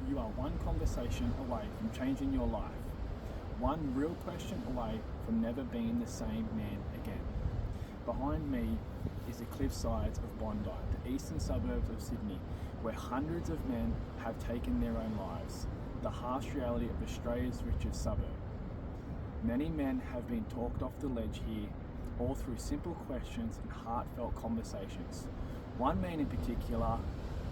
you are one conversation away from changing your life. One real question away from never being the same man again. Behind me is the cliff sides of Bondi, the eastern suburbs of Sydney, where hundreds of men have taken their own lives, the harsh reality of Australia's richest suburb. Many men have been talked off the ledge here, all through simple questions and heartfelt conversations. One man in particular,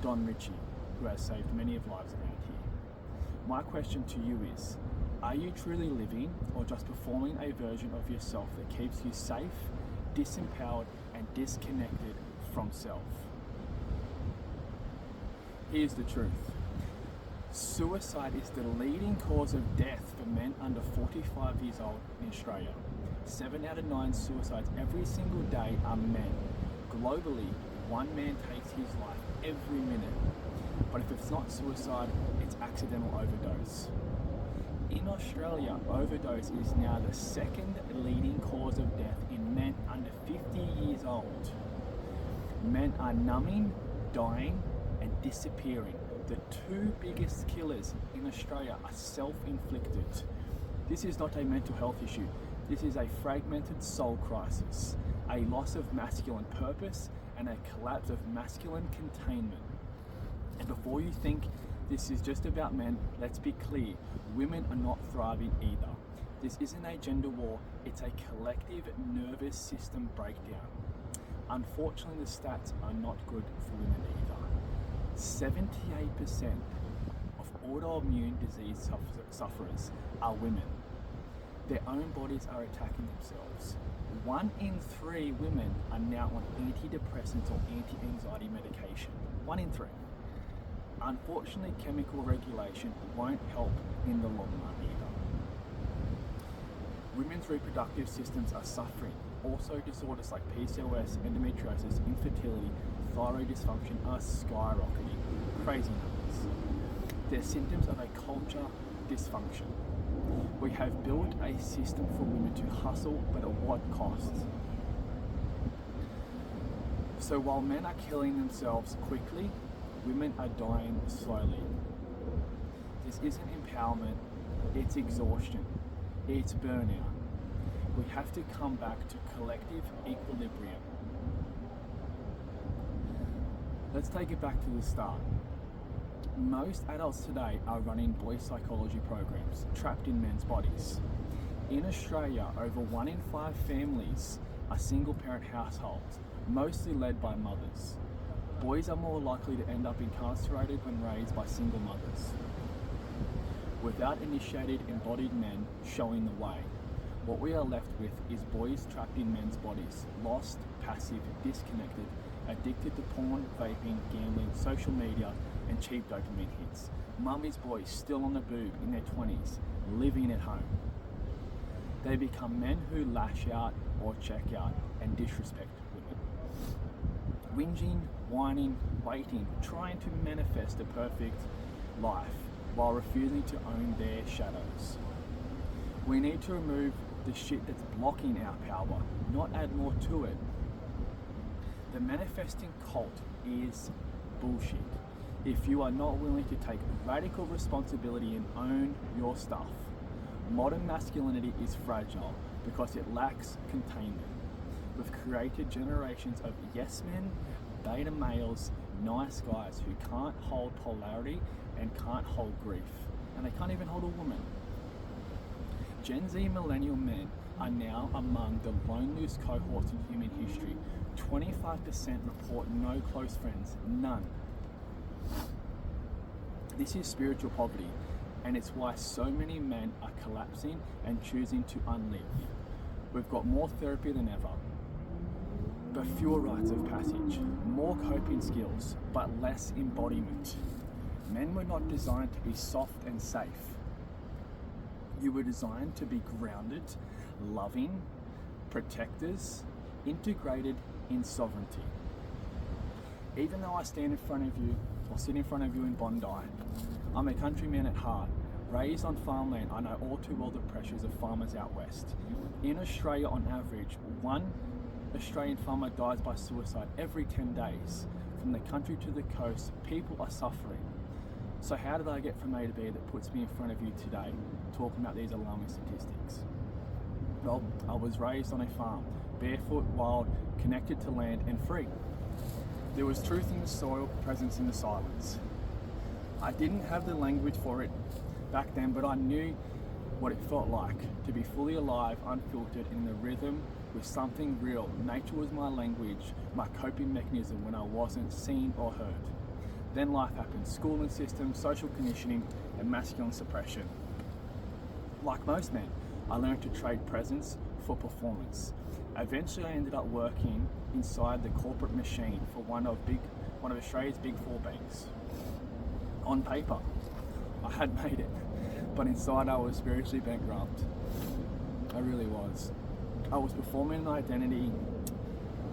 Don Ritchie, who has saved many of lives around here. My question to you is, are you truly living or just performing a version of yourself that keeps you safe, disempowered and disconnected from self? Here's the truth. Suicide is the leading cause of death for men under 45 years old in Australia. 7 out of 9 suicides every single day are men. Globally, one man takes his life every minute. But if it's not suicide, it's accidental overdose. In Australia, overdose is now the second leading cause of death in men under 50 years old. Men are numbing, dying, and disappearing. The two biggest killers in Australia are self-inflicted. This is not a mental health issue. This is a fragmented soul crisis, a loss of masculine purpose, and a collapse of masculine containment. And before you think this is just about men, let's be clear, women are not thriving either. This isn't a gender war, it's a collective nervous system breakdown. Unfortunately, the stats are not good for women either. 78% of autoimmune disease sufferers are women. Their own bodies are attacking themselves. 1 in 3 women are now on antidepressants or anti-anxiety medication. 1 in 3. Unfortunately, chemical regulation won't help in the long run either. Women's reproductive systems are suffering. Also, disorders like PCOS, endometriosis, infertility, thyroid dysfunction are skyrocketing. Crazy numbers. They're symptoms of a culture dysfunction. We have built a system for women to hustle, but at what cost? So while men are killing themselves quickly, women are dying slowly. This isn't empowerment, it's exhaustion, it's burnout. We have to come back to collective equilibrium. Let's take it back to the start. Most adults today are running boy psychology programs, trapped in men's bodies. In Australia, over 1 in 5 families are single parent households, mostly led by mothers. Boys are more likely to end up incarcerated when raised by single mothers. Without initiated, embodied men showing the way, what we are left with is boys trapped in men's bodies, lost, passive, disconnected, addicted to porn, vaping, gambling, social media, and cheap dopamine hits. Mummy's boys still on the boob in their 20s, living at home. They become men who lash out or check out and disrespect women. Whinging, whining, waiting, trying to manifest a perfect life while refusing to own their shadows. We need to remove the shit that's blocking our power, not add more to it. The manifesting cult is bullshit. If you are not willing to take radical responsibility and own your stuff, modern masculinity is fragile because it lacks containment. We've created generations of yes men, beta males, nice guys who can't hold polarity and can't hold grief, and they can't even hold a woman. Gen Z millennial men are now among the loneliest cohorts in human history. 25% report no close friends, none. This is spiritual poverty, and it's why so many men are collapsing and choosing to unlive. We've got more therapy than ever, but fewer rites of passage, more coping skills, but less embodiment. Men were not designed to be soft and safe. You were designed to be grounded, loving, protectors, integrated in sovereignty. Even though I stand in front of you, or sit in front of you in Bondi, I'm a countryman at heart. Raised on farmland, I know all too well the pressures of farmers out west. In Australia, on average, 1 Australian farmer dies by suicide every 10 days. From the country to the coast, people are suffering. So how did I get from A to B that puts me in front of you today, talking about these alarming statistics? Well, I was raised on a farm, barefoot, wild, connected to land and free. There was truth in the soil, presence in the silence. I didn't have the language for it back then, but I knew what it felt like to be fully alive, unfiltered, in the rhythm with something real. Nature was my language, my coping mechanism when I wasn't seen or heard. Then life happened, schooling system, social conditioning, and masculine suppression. Like most men, I learned to trade presence for performance. Eventually I ended up working inside the corporate machine for one of Australia's big four banks. On paper, I had made it, but inside I was spiritually bankrupt. I really was. I was performing an identity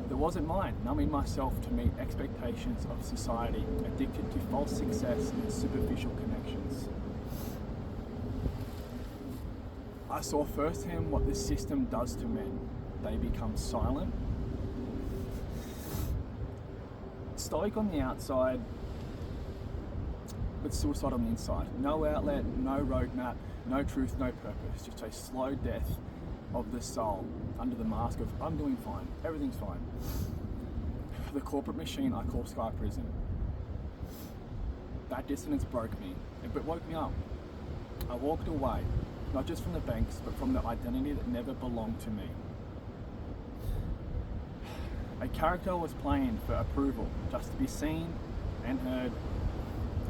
that wasn't mine, numbing myself to meet expectations of society, addicted to false success and superficial connections. I saw firsthand what the system does to men. They become silent, stoic on the outside, but suicide on the inside. No outlet, no roadmap, no truth, no purpose. Just a slow death of the soul under the mask of I'm doing fine, everything's fine. The corporate machine I call Sky Prison. That dissonance broke me. It woke me up. I walked away, not just from the banks, but from the identity that never belonged to me. A character was playing for approval, just to be seen and heard,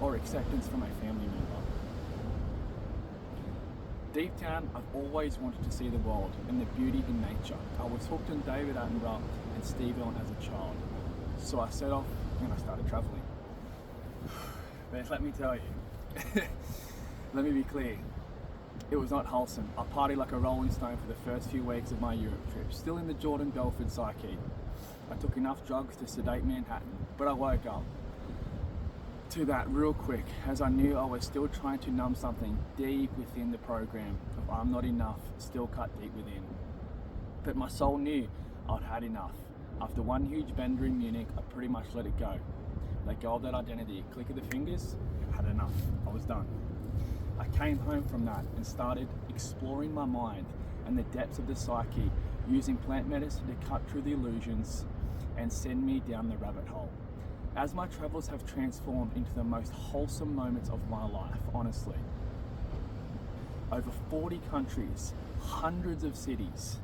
or acceptance from a family member. Deep down, I've always wanted to see the world and the beauty in nature. I was hooked on David Attenborough and Steve Irwin as a child. So I set off and I started traveling. But let me tell you, let me be clear, it was not wholesome. I partied like a rolling stone for the first few weeks of my Europe trip, still in the Jordan Belford psyche. I took enough drugs to sedate Manhattan, but I woke up to that real quick as I knew I was still trying to numb something deep within the program of I'm not enough, still cut deep within. But my soul knew I'd had enough. After one huge bender in Munich, I pretty much let it go. Let go of that identity, click of the fingers, I had enough, I was done. I came home from that and started exploring my mind and the depths of the psyche, using plant medicine to cut through the illusions and send me down the rabbit hole. As my travels have transformed into the most wholesome moments of my life, honestly. Over 40 countries, hundreds of cities,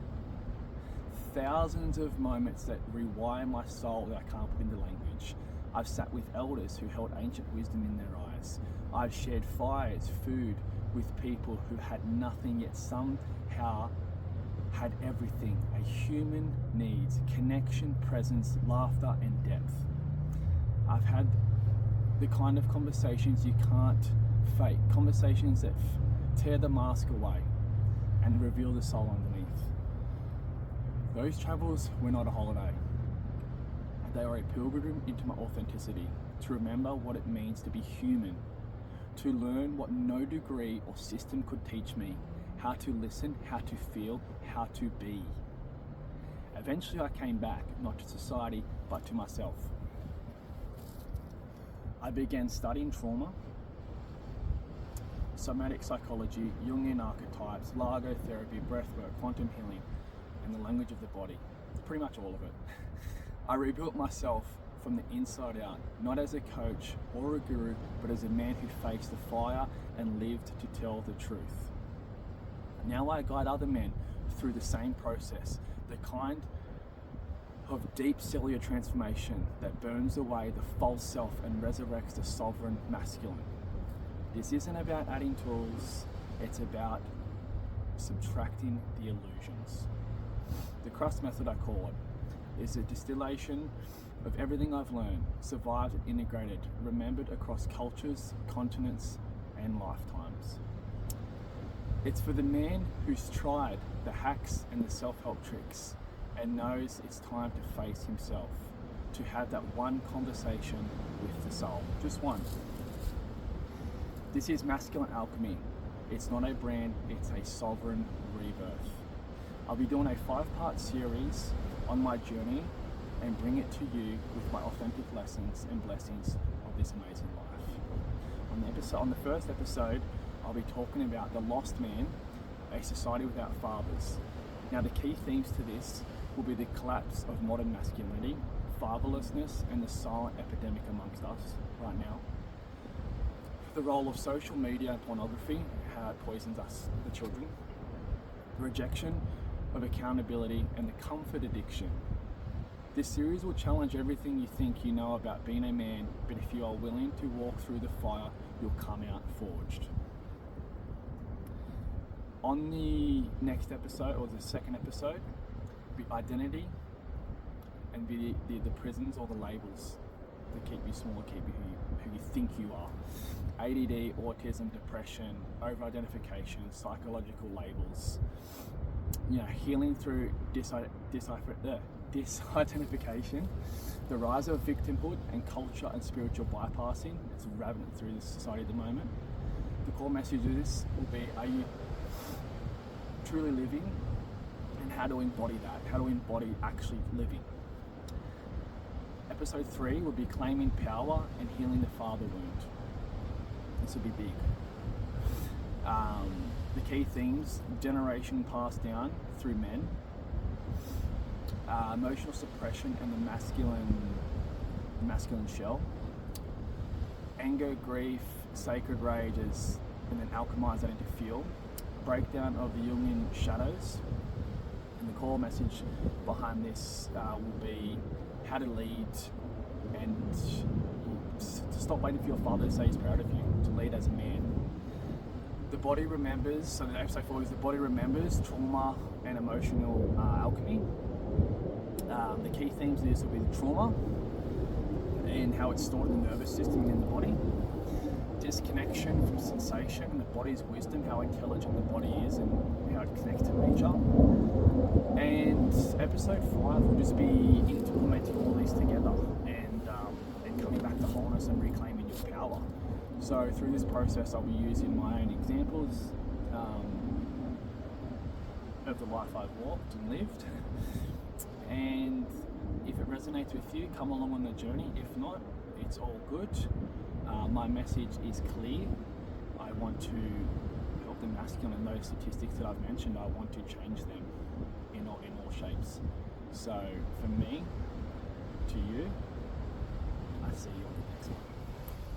thousands of moments that rewire my soul that I can't put into language. I've sat with elders who held ancient wisdom in their eyes. I've shared fires, food with people who had nothing yet somehow had everything. A human needs connection, presence, laughter, and depth. I've had the kind of conversations you can't fake, conversations that tear the mask away and reveal the soul underneath. Those travels were not a holiday. They are a pilgrim into my authenticity, to remember what it means to be human, to learn what no degree or system could teach me, how to listen, how to feel, how to be. Eventually I came back, not to society, but to myself. I began studying trauma, somatic psychology, Jungian archetypes, logotherapy, breathwork, quantum healing, and the language of the body. Pretty much all of it. I rebuilt myself from the inside out, not as a coach or a guru, but as a man who faced the fire and lived to tell the truth. Now I guide other men through the same process, the kind of deep cellular transformation that burns away the false self and resurrects the sovereign masculine. This isn't about adding tools, it's about subtracting the illusions. The crust method, I call it, is a distillation of everything I've learned, survived and integrated, remembered across cultures, continents, and lifetimes. It's for the man who's tried the hacks and the self-help tricks and knows it's time to face himself, to have that one conversation with the soul, just one. This is Masculine Alchemy. It's not a brand, it's a sovereign rebirth. I'll be doing a 5-part series on my journey and bring it to you with my authentic lessons and blessings of this amazing life. On the first episode, I'll be talking about the lost man, a society without fathers. Now, the key themes to this will be the collapse of modern masculinity, fatherlessness, and the silent epidemic amongst us right now. The role of social media and pornography, how it poisons us, the children. The rejection of accountability and the comfort addiction. This series will challenge everything you think you know about being a man, but if you are willing to walk through the fire, you'll come out forged. On the next episode, or the second episode, will be identity and be the prisons or the labels that keep you small, keep you who you think you are. ADD, autism, depression, over-identification, psychological labels. You know, healing through disidentification, the rise of victimhood and culture and spiritual bypassing. It's rampant through this society at the moment. The core message of this will be, are you truly living, and how to embody that, how to embody actually living. Episode 3 will be claiming power and healing the father wound. This will be big. The key themes: generation passed down through men, emotional suppression and the masculine shell, anger, grief, sacred rages, and then alchemize that into fuel. Breakdown of the Jungian shadows, and the core message behind this will be how to lead and to stop waiting for your father to say he's proud of you, to lead as a man. The body remembers, so the episode 4 is the body remembers, trauma and emotional alchemy. The key themes of this will be the trauma and how it's stored in the nervous system and in the body. Disconnection from sensation and the body's wisdom, how intelligent the body is and how it connects to nature. And episode 5 will just be implementing all these together and coming back to wholeness and reclaiming your power. So through this process, I'll be using my own examples of the life I've walked and lived. And if it resonates with you, come along on the journey. If not, it's all good. My message is clear. I want to help the masculine, and those statistics that I've mentioned, I want to change them in all shapes. So from me to you, I see you on the next one.